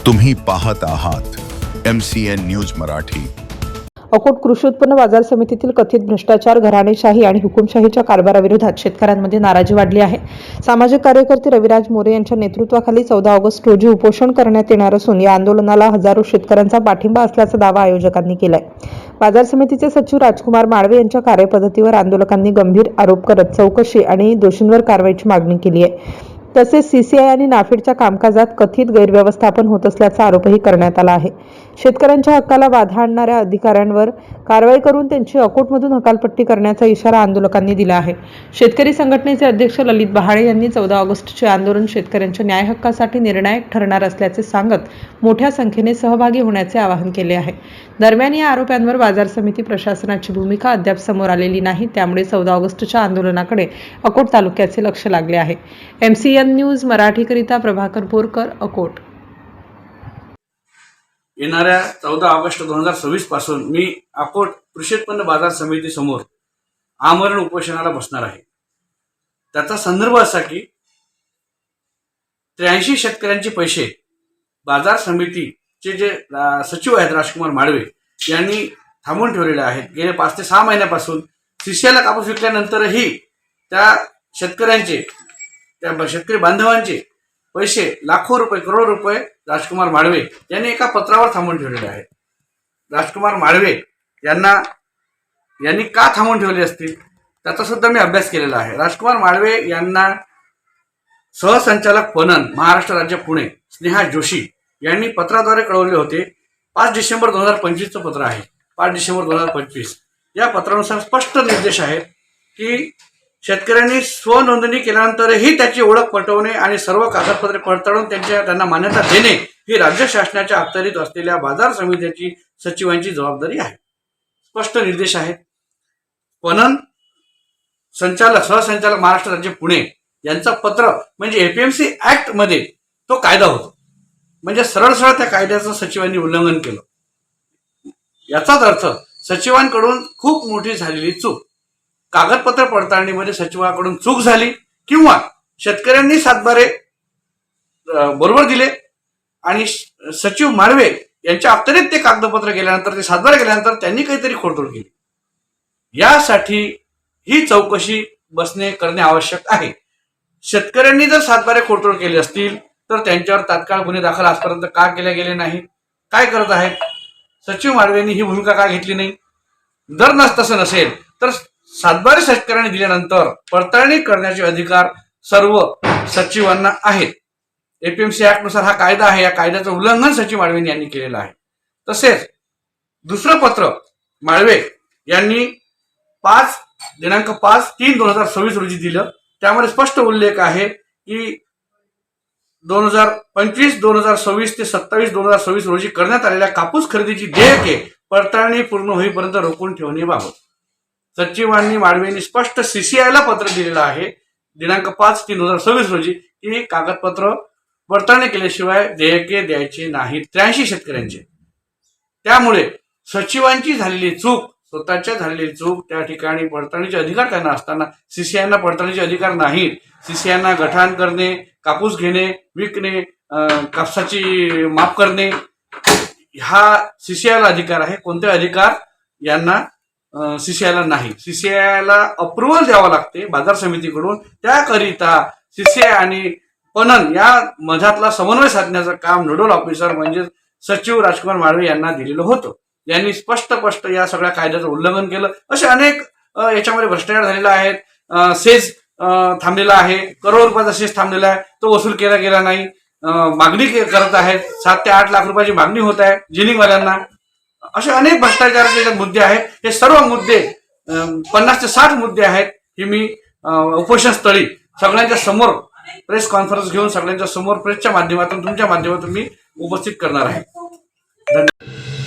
तुम्ही पाहत आहात MCN न्यूज मराठी। अकोट कृषी उत्पन्न बाजार समितीतील कथित भ्रष्टाचार, घराणेशाही आणि हुकुमशाहीच्या कारभाराविरोधात शेतकऱ्यांमध्ये नाराजी वाढली आहे। सामाजिक कार्यकर्ते रविराज मोरे यांच्या नेतृत्वाखाली 14 ऑगस्ट रोजी उपोषण करण्यात येणार असून या आंदोलनाला हजारो शेतकऱ्यांचा पाठिंबा असल्याचा दावा आयोजकांनी केलाय। बाजार समितीचे सचिव राजकुमार माळवे यांच्या कार्यपद्धतीवर आंदोलकांनी गंभीर आरोप करत चौकशी आणि दोषींवर कारवाईची मागणी केली आहे। तसेच CCI आणि नाफेडच्या कामकाजात कथित गैरव्यवस्थापन होत असल्याचा आरोपही करण्यात आला आहे। शेतकऱ्यांच्या हक्काला बाधा आणणाऱ्या अधिकाऱ्यांवर कारवाई करून त्यांची अकोटमधून हकालपट्टी करण्याचा इशारा आंदोलकांनी दिला आहे। शेतकरी संघटनेचे अध्यक्ष ललित बहाळे यांनी 14 ऑगस्टचे आंदोलन शेतकऱ्यांच्या न्याय हक्कासाठी निर्णायक ठरणार असल्याचे सांगत मोठ्या संख्येने सहभागी होण्याचे आवाहन केले आहे। दरम्यान या आरोपांवर बाजार समिती प्रशासनाची भूमिका अद्याप समोर आलेली नाही, त्यामुळे 14 ऑगस्टच्या आंदोलनाकडे अकोट तालुक्याचे लक्ष लागले आहे। MCN न्यूज मराठीकरिता प्रभाकर बोरकर, अकोट। येणाऱ्या 14 ऑगस्ट 2026 पासून मी अकोट कृषी उत्पन्न बाजार समिती समोर आमरण उपोषणाला बसणार आहे। त्याचा संदर्भ असा की 83 शेतकऱ्यांचे पैसे बाजार समितीचे जे सचिव आहेत राजकुमार माळवे यांनी थांबवून ठेवलेले आहेत। गेले 5 ते 6 महिन्यापासून CCIला कापूस विकल्यानंतरही त्या शेतकऱ्यांचे, त्या शेतकरी बांधवांचे पैसे लाखो रुपये, करोड रुपये राजकुमार माळवे यांनी एका पत्रावर थांबवून ठेवलेले आहेत। राजकुमार माळवे यांनी का थांबवून ठेवले असतील त्याचा सुद्धा मी अभ्यास केलेला आहे। राजकुमार माळवे यांना सहसंचालक पणन महाराष्ट्र राज्य पुणे स्नेहा जोशी यांनी पत्राद्वारे कळवले होते। 5 डिसेंबर 2025 पत्र आहे। 5 डिसेंबर 2025 या पत्रानुसार स्पष्ट निर्देश आहेत की शेतकऱ्यांनी स्वनोंदणी केल्यानंतरही त्याची ओळख पटवणे आणि सर्व कागदपत्रे पडताळून त्यांना मान्यता देणे ही राज्य शासनाच्या अखत्यारीत असलेल्या बाजार समितीची सचिवांची जबाबदारी आहे। स्पष्ट निर्देश आहेत। पणन सहसंचालक महाराष्ट्र राज्य पुणे यांचं पत्र म्हणजे APMC ऍक्ट मध्ये तो कायदा होतो, म्हणजे सरळ सरळ त्या कायद्याचं सचिवांनी उल्लंघन केलं। याचाच अर्थ सचिवांकडून खूप मोठी झालेली चूक, कागदपत्र पडताळणीमध्ये सचिवाकडून चूक झाली किंवा शेतकऱ्यांनी सातबारे बरोबर दिले आणि सचिव माळवे यांच्या अखत्यारीत ते कागदपत्र गेल्यानंतर, ते सातबारे गेल्यानंतर त्यांनी काहीतरी खोडतोड केली। यासाठी ही चौकशी करणे आवश्यक आहे। शेतकऱ्यांनी जर सातबारे खोडतोड केले असतील तर त्यांच्यावर तात्काळ गुन्हे दाखल आजपर्यंत का केले गेले नाही? काय करत आहेत? सचिव माळवेंनी ही भूमिका का घेतली नाही? जर तसं नसेल तर सातबारे शेतकऱ्यांनी दिल्यानंतर पडताळणी करण्याचे अधिकार सर्व सचिवांना आहेत। APMC ऍक्ट नुसार हा कायदा आहे। या कायद्याचं उल्लंघन सचिव माळवे यांनी केलेलं आहे। तसेच दुसरं पत्र माळवे यांनी दिनांक 5/3/2026 रोजी दिलं। त्यामध्ये स्पष्ट उल्लेख आहे की 2025, 2026 ते 27/2026 रोजी करण्यात आलेल्या कापूस खरेदीची देयके पडताळणी पूर्ण होईपर्यंत रोखून ठेवण्याबाबत सचिवांनी माळवेंनी स्पष्ट CCIला पत्र दिलेलं आहे दिनांक 5/3/2026 रोजी की कागदपत्र पडताळणी केल्याशिवाय देयके द्यायचे नाहीत 83 शेतकऱ्यांचे। त्यामुळे सचिवांची झालेली चूक, स्वतःच्या झालेली चूक, त्या ठिकाणी पडताळणीचे अधिकार त्यांना असताना CCIना पडताळणीचे अधिकार नाहीत। CCIना गठाण करणे, कापूस घेणे, विकणे, कापसाची माप करणे हा CCIला अधिकार आहे। कोणते अधिकार यांना CCIला नाही। CCIला अप्रुव्हल द्यावं लागते बाजार समितीकडून। त्याकरिता CCI आणि पणन या मधातला समन्वय साधण्याचं काम नोडल ऑफिसर म्हणजे सचिव राजकुमार माळवे यांना दिलेलं होतं। यांनी स्पष्ट या सगळ्या कायद्याचं उल्लंघन केलं। असे अनेक याच्यामध्ये भ्रष्टाचार झालेला आहे। सेस थांबलेला आहे, करोड रुपयाचा सेस थांबलेला आहे, तो वसूल केला गेला नाही। मागणी करत आहेत, 7 ते 8 लाख रुपयाची मागणी होत आहे जिनिंगवाल्यांना। असे अनेक भ्रष्टाचाराचे मुद्दे आहेत। हे सर्व मुद्दे 50 ते 60 मुद्दे आहेत हे मी उपोषण स्थळी सगळ्यांच्या समोर प्रेस कॉन्फरन्स घेऊन सगळ्यांच्या समोर प्रेसच्या माध्यमातून, तुमच्या माध्यमातून मी उपस्थित करणार आहे। धन्यवाद।